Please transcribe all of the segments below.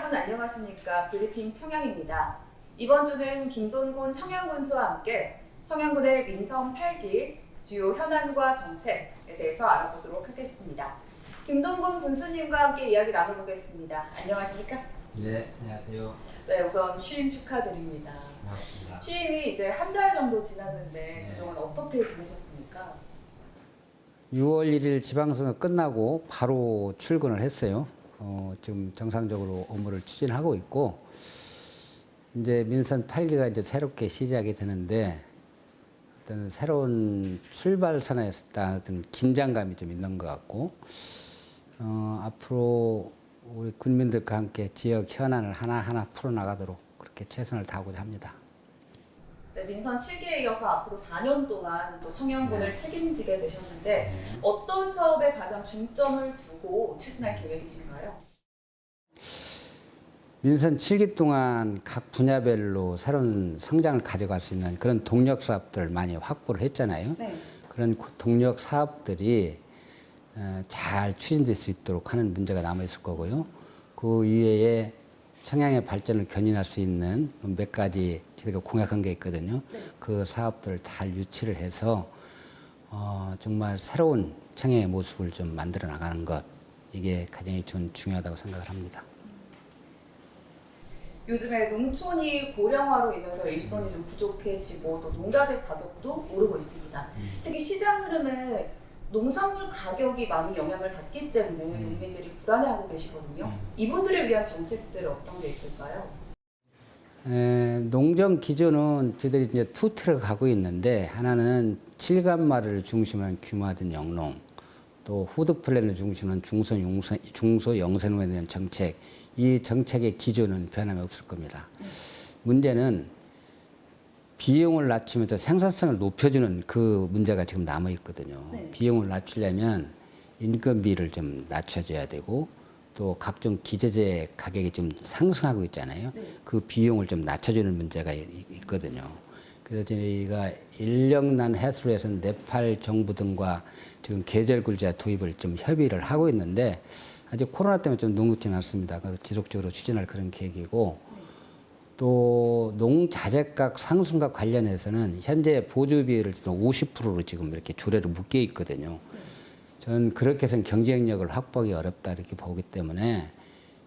여러분 안녕하십니까. 브리핑 청양입니다. 이번 주는 김돈곤 청양군수와 함께 청양군의 민선 8기 주요 현안과 정책에 대해서 알아보도록 하겠습니다. 김돈곤 군수님과 함께 이야기 나눠보겠습니다. 안녕하십니까? 네, 안녕하세요. 네, 우선 취임 축하드립니다. 고맙습니다. 취임이 이제 한 달 정도 지났는데 네. 그동안 어떻게 지내셨습니까? 6월 1일 지방선거 끝나고 바로 출근을 했어요. 지금 정상적으로 업무를 추진하고 있고, 이제 민선 8기가 이제 새롭게 시작이 되는데, 어떤 새로운 출발선에 어떤 긴장감이 좀 있는 것 같고, 앞으로 우리 군민들과 함께 지역 현안을 하나하나 풀어나가도록 그렇게 최선을 다하고자 합니다. 네, 민선 7기에 이어서 앞으로 4년 동안 또 청양군을 책임지게 되셨는데 어떤 사업에 가장 중점을 두고 추진할 계획이신가요? 민선 7기 동안 각 분야별로 새로운 성장을 가져갈 수 있는 그런 동력 사업들을 많이 확보를 했잖아요. 네. 그런 동력 사업들이 잘 추진될 수 있도록 하는 문제가 남아있을 거고요. 그 이외에 청양의 발전을 견인할 수 있는 몇 가지 저희가 공약한 게 있거든요. 네. 그 사업들을 잘 유치를 해서 정말 새로운 청양의 모습을 좀 만들어 나가는 것, 이게 가장 중요하다고 생각을 합니다. 요즘에 농촌이 고령화로 인해서 일손이 좀 부족해지고 또 농자재 가격도 오르고 있습니다. 특히 시장 흐름에 농산물 가격이 많이 영향을 받기 때문에 농민들이 불안해하고 계시거든요. 이분들을 위한 정책들 어떤 게 있을까요? 농정 기조는 저희들이 이제 투 트랙을 가고 있는데, 하나는 칠간말을 중심으로 한 규모화된 영농, 또 후드 플랜을 중심으로 한 중소영세농에 대한 정책, 이 정책의 기조는 변함이 없을 겁니다. 문제는 비용을 낮추면서 생산성을 높여주는 그 문제가 지금 남아 있거든요. 네. 비용을 낮추려면 인건비를 좀 낮춰줘야 되고, 또 각종 기재재 가격이 좀 상승하고 있잖아요. 네. 그 비용을 좀 낮춰주는 문제가 있거든요. 그래서 저희가 인력난 해소를 해서 네팔 정부 등과 지금 계절굴자 도입을 좀 협의를 하고 있는데, 아직 코로나 때문에 좀 녹록지는 않습니다. 지속적으로 추진할 그런 계획이고, 또 농자재값 상승과 관련해서는 현재 보조 비율을 50%로 지금 이렇게 조례로 묶여 있거든요. 저는 그렇게 해서는 경쟁력을 확보하기 어렵다 이렇게 보기 때문에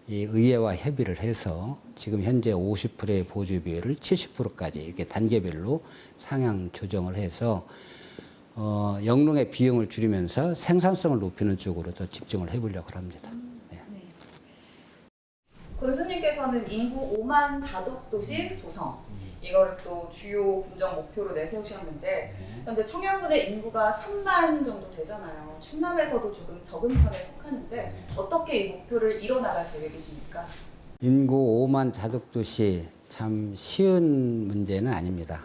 이 의회와 협의를 해서 지금 현재 50%의 보조 비율을 70%까지 이렇게 단계별로 상향 조정을 해서 영농의 비용을 줄이면서 생산성을 높이는 쪽으로 더 집중을 해보려고 합니다. 네. 군수님께서는 인구 5만 자독도시 조성, 이거를 또 주요 군정 목표로 내세우셨는데 현재 청양군의 인구가 3만 정도 되잖아요. 충남에서도 조금 적은 편에 속하는데 어떻게 이 목표를 이뤄나갈 계획이십니까? 인구 5만 자독도시 참 쉬운 문제는 아닙니다.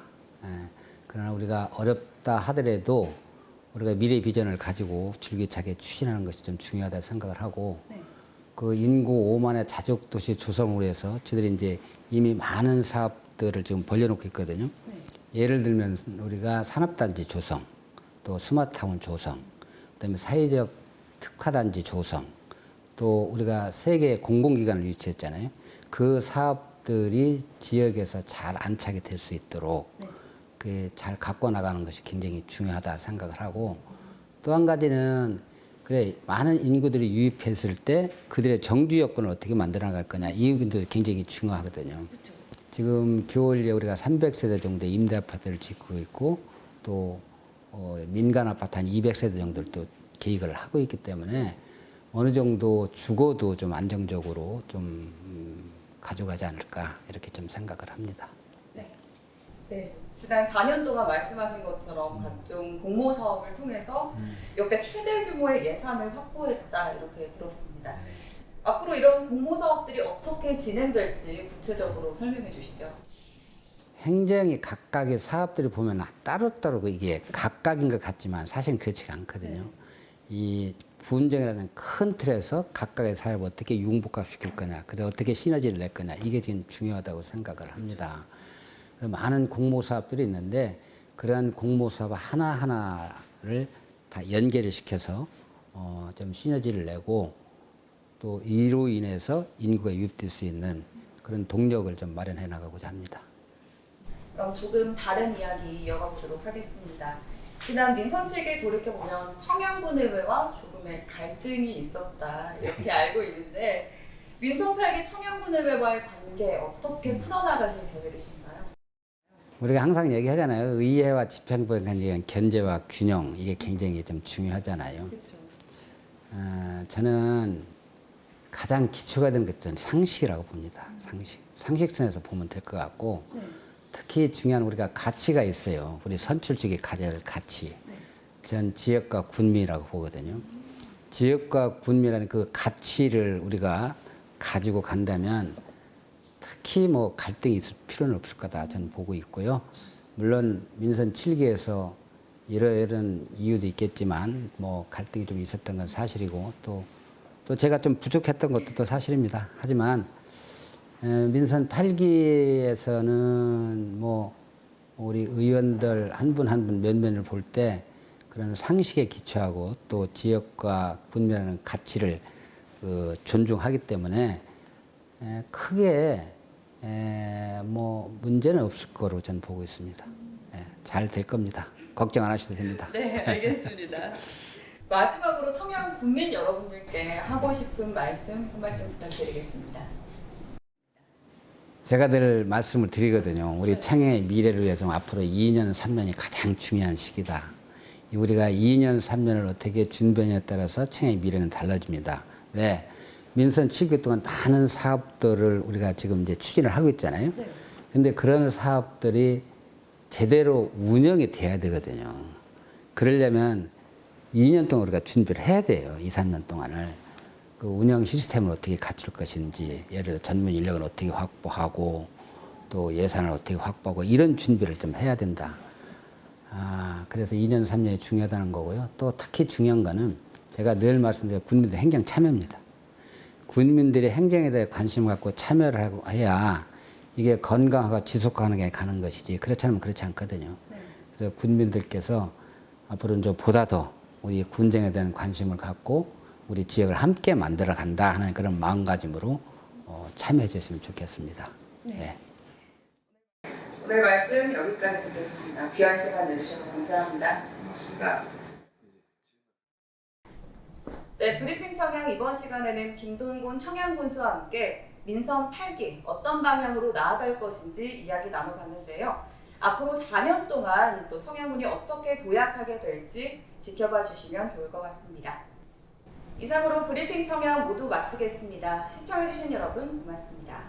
그러나 우리가 어렵다 하더라도 우리가 미래 비전을 가지고 줄기차게 추진하는 것이 좀 중요하다 생각을 하고, 네. 그 인구 5만의 자족도시 조성으로 해서 저희들이 이제 이미 많은 사업들을 지금 벌려놓고 있거든요. 네. 예를 들면 우리가 산업단지 조성, 또 스마트타운 조성, 그다음에 사회적 특화단지 조성, 또 우리가 세 개의 공공기관을 유치했잖아요. 그 사업들이 지역에서 잘 안착이 될 수 있도록 네. 잘 갖고 나가는 것이 굉장히 중요하다 생각을 하고, 또 한 가지는 그래 많은 인구들이 유입했을 때 그들의 정주 여건을 어떻게 만들어 나갈 거냐, 이 부분도 굉장히 중요하거든요. 그렇죠. 지금 겨울에 우리가 300세대 정도의 임대 아파트를 짓고 있고, 또 민간 아파트 한 200세대 정도를 또 계획을 하고 있기 때문에 어느 정도 죽어도 좀 안정적으로 좀 가져가지 않을까 이렇게 좀 생각을 합니다. 네. 네. 지난 4년 동안 말씀하신 것처럼 각종 공모 사업을 통해서 역대 최대 규모의 예산을 확보했다 이렇게 들었습니다. 앞으로 이런 공모 사업들이 어떻게 진행될지 구체적으로 설명해 주시죠. 행정이 각각의 사업들을 보면 따로따로 이게 각각인 것 같지만 사실은 그렇지가 않거든요. 이 분정이라는 큰 틀에서 각각의 사업을 어떻게 융복합시킬 거냐, 그다음 어떻게 시너지를 낼 거냐, 이게 지금 중요하다고 생각을 합니다. 많은 공모 사업들이 있는데 그러한 공모 사업 하나하나를 다 연계를 시켜서 좀 시너지를 내고, 또 이로 인해서 인구가 유입될 수 있는 그런 동력을 좀 마련해 나가고자 합니다. 그럼 조금 다른 이야기 이어가보도록 하겠습니다. 지난 민선 측에 돌이켜보면 청양군의회와 조금의 갈등이 있었다 이렇게 알고 있는데 민선 8기 청양군의회와의 관계 어떻게 풀어나가실 계획이신가요? 우리가 항상 얘기하잖아요. 의회와 집행부의 간의 견제와 균형 이게 굉장히 좀 중요하잖아요. 그렇죠. 저는 가장 기초가 된 것은 상식이라고 봅니다. 상식선에서 보면 될 것 같고 특히 중요한 우리가 가치가 있어요. 우리 선출직이 가져야 될 가치. 전 지역과 군민이라고 보거든요. 지역과 군민이라는 그 가치를 우리가 가지고 간다면 특히 뭐 갈등이 있을 필요는 없을 거다 저는 보고 있고요. 물론 민선 7기에서 이런 이유도 있겠지만 뭐 갈등이 좀 있었던 건 사실이고 또 제가 좀 부족했던 것도 또 사실입니다. 하지만 민선 8기에서는 뭐 우리 의원들 한 분 한 분 면면을 볼 때 그런 상식에 기초하고 또 지역과 군민이라는 가치를 존중하기 때문에 크게 뭐 문제는 없을 거로 저는 보고 있습니다. 잘 될 겁니다. 걱정 안 하셔도 됩니다. 네, 알겠습니다. 마지막으로 청양 군민 여러분들께 하고 싶은 말씀 한 말씀 부탁드리겠습니다. 제가 늘 말씀을 드리거든요. 우리 청양의 미래를 위해서 앞으로 2년, 3년이 가장 중요한 시기다. 우리가 2년, 3년을 어떻게 준비하냐에 따라서 청양의 미래는 달라집니다. 왜? 민선 7기 동안 많은 사업들을 우리가 지금 이제 추진을 하고 있잖아요. 근데 그런 사업들이 제대로 운영이 돼야 되거든요. 그러려면 2년 동안 우리가 준비를 해야 돼요. 2, 3년 동안을. 그 운영 시스템을 어떻게 갖출 것인지, 예를 들어 전문 인력을 어떻게 확보하고, 또 예산을 어떻게 확보하고, 이런 준비를 좀 해야 된다. 그래서 2년, 3년이 중요하다는 거고요. 또 특히 중요한 거는 제가 늘 말씀드린 군민들 행정 참여입니다. 군민들이 행정에 대해 관심을 갖고 참여를 하고 해야 이게 건강하고 지속가능하게 가는 것이지 그렇지 않으면 그렇지 않거든요. 그래서 군민들께서 앞으로는 좀 보다 더 우리 군정에 대한 관심을 갖고 우리 지역을 함께 만들어 간다 하는 그런 마음가짐으로 참여해 주셨으면 좋겠습니다. 네. 오늘 말씀 여기까지 듣겠습니다. 귀한 시간 내주셔서 감사합니다. 고맙습니다. 네, 브리핑 청양 이번 시간에는 김동곤 청양군수와 함께 민선 8기 어떤 방향으로 나아갈 것인지 이야기 나눠봤는데요. 앞으로 4년 동안 또 청양군이 어떻게 도약하게 될지 지켜봐 주시면 좋을 것 같습니다. 이상으로 브리핑 청양 모두 마치겠습니다. 시청해주신 여러분 고맙습니다.